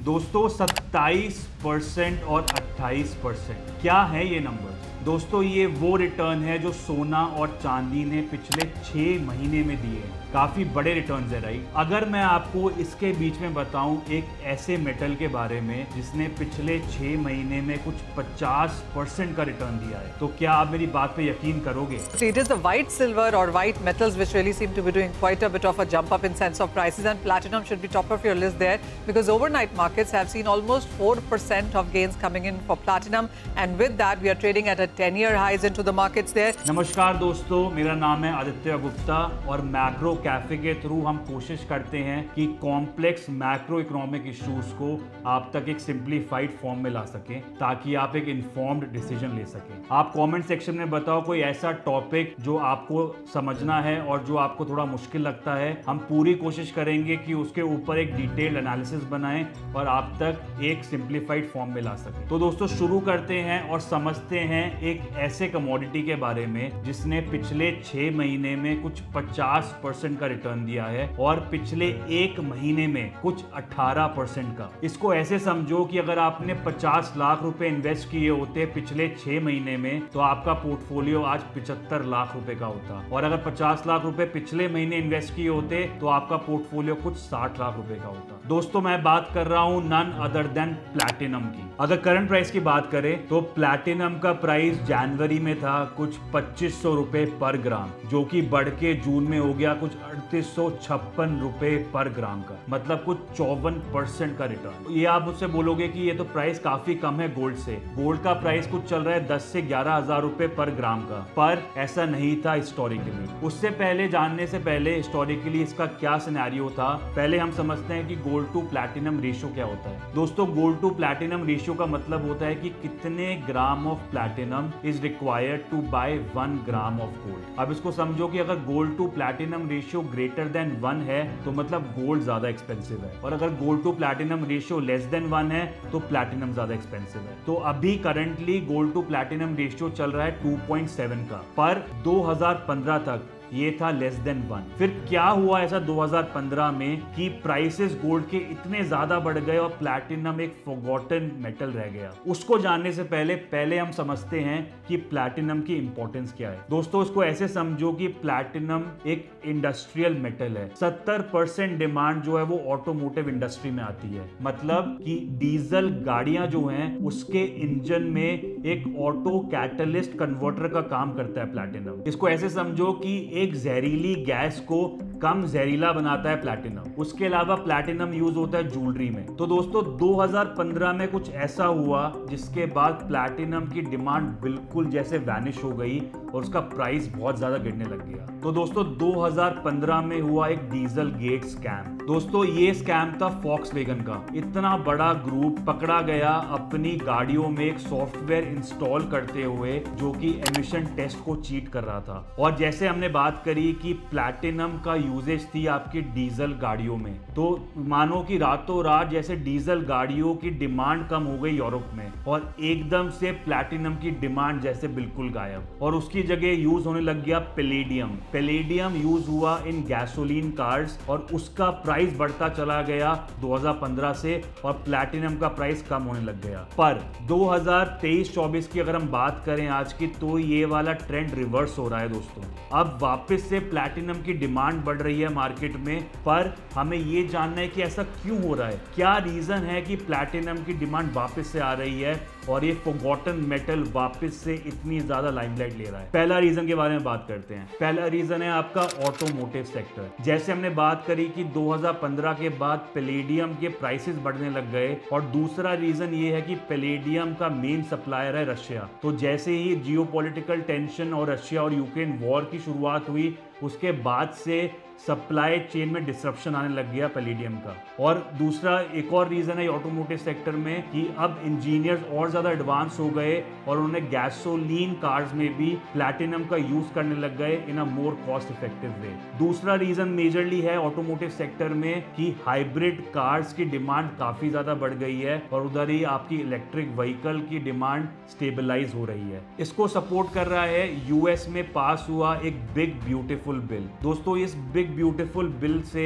दोस्तों 27% और 28%, क्या है ये नंबर? दोस्तों ये वो रिटर्न है जो सोना और चांदी ने पिछले 6 महीने में दिए हैं। काफी बड़े रिटर्न्स है, राइट? अगर मैं आपको इसके बीच में बताऊं एक ऐसे मेटल के बारे में जिसने पिछले 6 महीने में कुछ 50% का रिटर्न दिया है, तो क्या आप मेरी बात पे यकीन करोगे? It is the white silver or white metals which really seem to be doing quite a bit of a jump up in sense of prices, and platinum should be top of your list there because overnight markets have seen almost 4% of gains coming in for platinum, and with that we are trading at a 10-year highs into the markets there. नमस्कार दोस्तों, मेरा नाम है आदित्य गुप्ता और macro cafe के through हम कोशिश करते हैं कि कॉम्प्लेक्स मैक्रो इकोनॉमिक इश्यूज को आप तक एक सिंप्लीफाइड फॉर्म में ला सकें ताकि आप एक इन्फॉर्म्ड डिसीजन ले सकें। आप कमेंट सेक्शन में बताओ कोई ऐसा टॉपिक जो आपको समझना है और जो आपको थोड़ा मुश्किल लगता है। हम पूरी कोशिश करेंगे कि उसके ऊपर एक डिटेल्ड एनालिसिस बनाएं और आप तक एक सिंप्लीफाइड फॉर्म में ला सकें। तो दोस्तों शुरू करते हैं और समझते हैं एक ऐसे कमोडिटी के बारे में जिसने पिछले 6 महीने में कुछ 50% का रिटर्न दिया है और पिछले 1 महीने में कुछ 18% का। इसको ऐसे समझो कि अगर आपने 50 लाख रुपए इन्वेस्ट किए होते पिछले 6 महीने में तो आपका पोर्टफोलियो आज 75 लाख रुपए का होता, और अगर 50 लाख रुपए पिछले महीने इन्वेस्ट किए होते तो आपका पोर्टफोलियो कुछ 60 लाख रुपए का होता। दोस्तों मैं बात कर रहा हूं नन अदर देन प्लैटिनम की। अगर करंट प्राइस की बात करें तो प्लैटिनम का प्राइस जनवरी में था कुछ 2500 रुपए पर ग्राम, जो कि बढ़ के जून में हो गया कुछ 3856 रुपए पर ग्राम का, मतलब कुछ 54% का रिटर्न। ये आप मुझसे बोलोगे कि ये तो प्राइस काफी कम है गोल्ड से। गोल्ड का प्राइस कुछ चल रहा है 10 से 11 हजार रुपए पर ग्राम का, पर ऐसा नहीं था हिस्टोरिकली। उससे पहले जानने से पहले हिस्टोरिकली इसका क्या सिनेरियो था, पहले हम समझते हैं कि गोल्ड टू प्लैटिनम रेशियो क्या होता है। दोस्तों गोल्ड टू प्लैटिनम रेशियो का मतलब होता है कि कितने gram of platinum is required to buy 1 gram of gold. अब इसको समझो कि अगर gold to platinum ratio greater than 1 है तो मतलब गोल्ड ज्यादा एक्सपेंसिव है, और अगर gold to platinum ratio less than 1 है तो प्लैटिनम ज्यादा एक्सपेंसिव है। तो अभी currently gold to platinum ratio चल रहा है 2.7 का, पर 2015 तक ये था लेस देन 1। फिर क्या हुआ ऐसा 2015 में कि प्राइसेस गोल्ड के इतने ज्यादा बढ़ गए और प्लैटिनम एक फॉरगॉटन मेटल रह गया। उसको जानने से पहले हम समझते हैं कि प्लैटिनम की इंपॉर्टेंस क्या है। दोस्तों इसको ऐसे समझो कि प्लैटिनम एक इंडस्ट्रियल मेटल है। 70% डिमांड जो है वो ऑटोमोटिव इंडस्ट्री में आती है, मतलब कि डीजल गाड़ियां जो हैं उसके इंजन में एक ऑटो कैटलिस्ट कन्वर्टर का काम करता है प्लैटिनम। इसको ऐसे समझो कि एक जहरीली गैस को कम जहरीला बनाता है प्लैटिनम। उसके अलावा प्लैटिनम यूज होता है ज्वेलरी में। तो दोस्तों 2015 में कुछ ऐसा हुआ जिसके बाद प्लैटिनम की डिमांड बिल्कुल जैसे वैनिश हो गई और उसका प्राइस बहुत ज्यादा गिरने लग गया। तो दोस्तों 2015 में हुआ एक डीजल गेट स्कैम। दोस्तों ये स्कैम था फॉक्सवैगन का। इतना बड़ा ग्रुप पकड़ा गया अपनी गाड़ियों में एक सॉफ्टवेयर इंस्टॉल करते हुए जो कि एमिशन टेस्ट को चीट कर रहा था। और जैसे हमने बात करी कि प्लैटिनम का यूजेज थी आपकी डीजल गाड़ियों में, तो मानो कि रातों रात जैसे डीजल गाड़ियों की डिमांड कम हो गई यूरोप में और एकदम से प्लैटिनम की डिमांड जैसे बिल्कुल गायब, और उसकी जगह यूज होने लग गया पैलेडियम। पैलेडियम यूज हुआ इन गैसोलीन कार्स और उसका प्राइस बढ़ता चला गया 2015 से और प्लैटिनम का प्राइस कम होने लग गया। पर 2023-24 की अगर हम बात करें आज की, तो ये वाला ट्रेंड रिवर्स हो रहा है दोस्तों। अब वापस से प्लैटिनम की डिमांड बढ़ रही है मार्केट में, पर हमें ये जानना है कि ऐसा क्यों हो रहा है, क्या रीजन है कि प्लैटिनम की डिमांड वापस से आ रही है और ये फॉरगॉटन मेटल वापस से इतनी ज्यादा लाइमलाइट ले रहा है। पहला रीजन के बारे में बात करते हैं। पहला रीजन है आपका ऑटोमोटिव सेक्टर। जैसे हमने बात करी कि 2015 के बाद पैलेडियम के प्राइसेस बढ़ने लग गए, और दूसरा रीजन ये है कि पैलेडियम का मेन सप्लायर है रशिया। तो जैसे ही जियोपॉलिटिकल टेंशन और रशिया और यूक्रेन वॉर की शुरुआत हुई, उसके बाद से सप्लाई चेन में डिसरप्शन आने लग गया पैलेडियम का। और दूसरा एक और रीजन है ऑटोमोटिव सेक्टर में कि अब इंजीनियर्स और ज्यादा एडवांस हो गए और उन्होंने गैसोलीन कार्स में भी प्लैटिनम का यूज करने लग गए इन अ मोर कॉस्ट इफेक्टिव वे। दूसरा रीजन मेजरली है ऑटोमोटिव सेक्टर में कि हाइब्रिड कार्स की डिमांड काफी ज्यादा बढ़ गई है और उधर ही आपकी इलेक्ट्रिक व्हीकल की डिमांड स्टेबलाइज हो रही है। इसको सपोर्ट कर रहा है यूएस में पास हुआ एक बिग ब्यूटीफुल बिल। दोस्तों इस बिग ब्यूटीफुल बिल से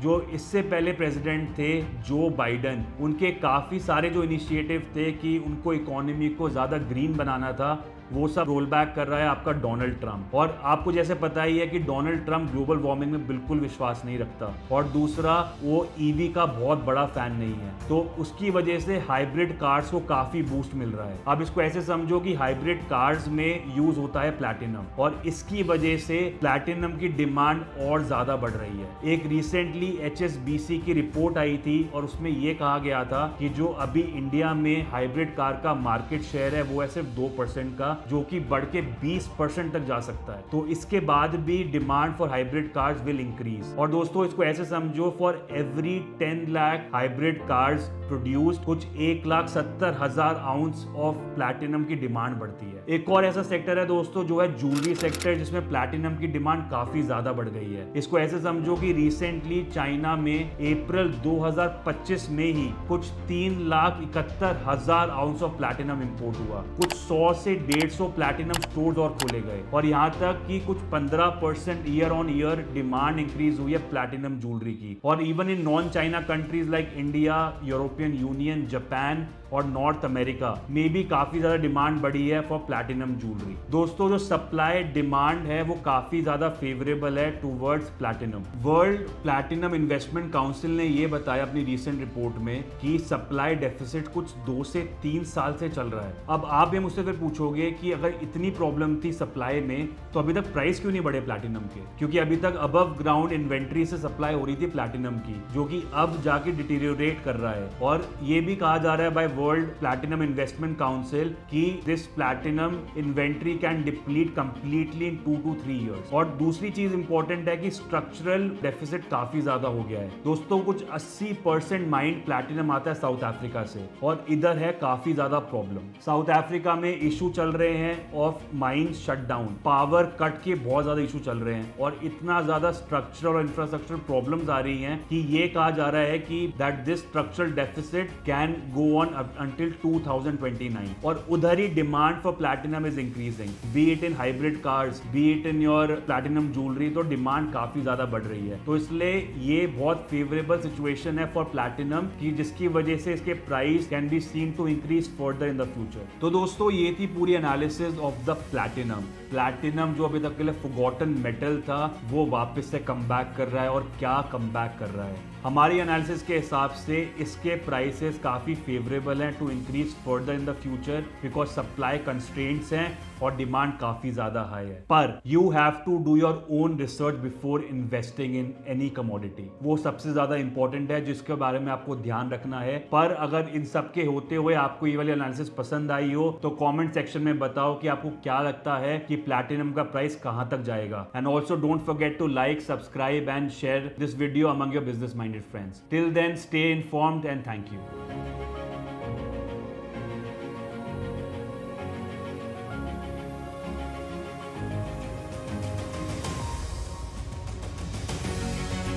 जो इससे पहले प्रेसिडेंट थे जो बाइडन, उनके काफी सारे जो इनिशिएटिव थे कि उनको इकोनॉमी को ज्यादा ग्रीन बनाना था, वो सब रोल बैक कर रहा है आपका डोनाल्ड ट्रंप। और आपको जैसे पता ही है कि डोनाल्ड ट्रंप ग्लोबल वार्मिंग में बिल्कुल विश्वास नहीं रखता, और दूसरा वो ईवी का बहुत बड़ा फैन नहीं है, तो उसकी वजह से हाइब्रिड कार्स को काफी बूस्ट मिल रहा है। अब इसको ऐसे समझो कि हाइब्रिड कार्स में यूज होता है प्लैटिनम, और इसकी वजह से प्लैटिनम की डिमांड और ज्यादा बढ़ रही है। एक रिसेंटली HSBC की रिपोर्ट आई थी और उसमें यह कहा गया था कि जो अभी इंडिया में हाइब्रिड कार का मार्केट शेयर है वो है सिर्फ 2% का, जो कि बढ़ के 20% तक जा सकता है। तो इसके बाद भी demand for hybrid cars will increase. और दोस्तों इसको ऐसे समझो, for every 10 lakh hybrid cars produced, कुछ 1,70,000 आउंस ऑफ प्लैटिनम की डिमांड बढ़ती है। एक और ऐसा सेक्टर है दोस्तों जो है ज्वेलरी सेक्टर, जिसमें प्लैटिनम की डिमांड काफी ज्यादा बढ़ गई है। इसको ऐसे समझो कि रिसेंटली चाइना में अप्रैल 2025 में ही कुछ 3,71,000 आउंस ऑफ प्लैटिनम इंपोर्ट हुआ। कुछ 100 से 150 प्लैटिनम स्टोर्स और खोले गए, और यहाँ तक कि कुछ 15% year on year demand increase हुई है प्लैटिनम ज्वेलरी की। और even in non China countries like India, European union, Japan और नॉर्थ अमेरिका में भी काफी ज्यादा डिमांड बढ़ी है फॉर प्लैटिनम ज्वेलरी। दोस्तों जो सप्लाई डिमांड है वो काफी ज्यादा फेवरेबल है towards platinum. World Platinum Investment council ने ये बताया अपनी रिसेंट रिपोर्ट में कि सप्लाई डेफिसिट कुछ 2 से 3 साल से चल रहा है। अब आप भी मुझसे फिर पूछोगे कि अगर इतनी प्रॉब्लम थी सप्लाई में तो अभी तक प्राइस क्यों नहीं बढ़े प्लैटिनम के? क्योंकि अभी तक अबव ग्राउंड इन्वेंट्री से सप्लाई हो रही थी प्लैटिनम की, जो कि अब जाके डिटीरियोरेट कर रहा है। और ये भी कहा जा रहा है by World Platinum Investment Council कि this platinum inventory can deplete completely in 2 to 3 years। और दूसरी चीज इंपॉर्टेंट है कि स्ट्रक्चरल डेफिसिट काफी ज्यादा हो गया है दोस्तों। कुछ 80% माइंड प्लैटिनम आता है साउथ अफ्रीका से, और इधर है काफी ज्यादा प्रॉब्लम। साउथ अफ्रीका में इशू चल रहे हैं of mind shutdown, power cut के बहुत ज्यादा इशू चल रहे हैं, और इतना ज्यादा स्ट्रक्चरल और इंफ्रास्ट्रक्चरल प्रॉब्लम्स आ रही हैं कि ये कहा जा रहा है कि that this structural deficit can go on until 2029। और उधर ही demand for platinum is increasing, be it in hybrid cars, be it in your platinum jewellery. तो डिमांड काफी ज्यादा बढ़ रही है, तो इसलिए ये बहुत फेवरेबल सिचुएशन है फॉर प्लैटिनम की, जिसकी वजह से इसके price can be seen to increase further in the future. तो दोस्तों ये थी पूरी analysis of the platinum. Platinum जो अभी तक के लिए फॉरगॉटन मेटल था वो वापस से कम बैक कर रहा है, और क्या कम बैक कर रहा है। हमारी एनालिसिस के हिसाब से इसके प्राइसेस काफी फेवरेबल हैं to increase further in the future, because supply constraints हैं और डिमांड काफी ज्यादा हाई है। पर you have to do your own research before investing in any commodity, वो सबसे ज्यादा इंपॉर्टेंट है जिसके बारे में आपको ध्यान रखना है। पर अगर इन सब के होते हुए आपको ये वाली एनालिसिस पसंद आई हो तो कमेंट सेक्शन में बताओ कि आपको क्या लगता है कि प्लैटिनम का प्राइस कहां तक जाएगा। And also don't forget to like, subscribe and share this video among your business minded friends. Till then, stay informed and thank you.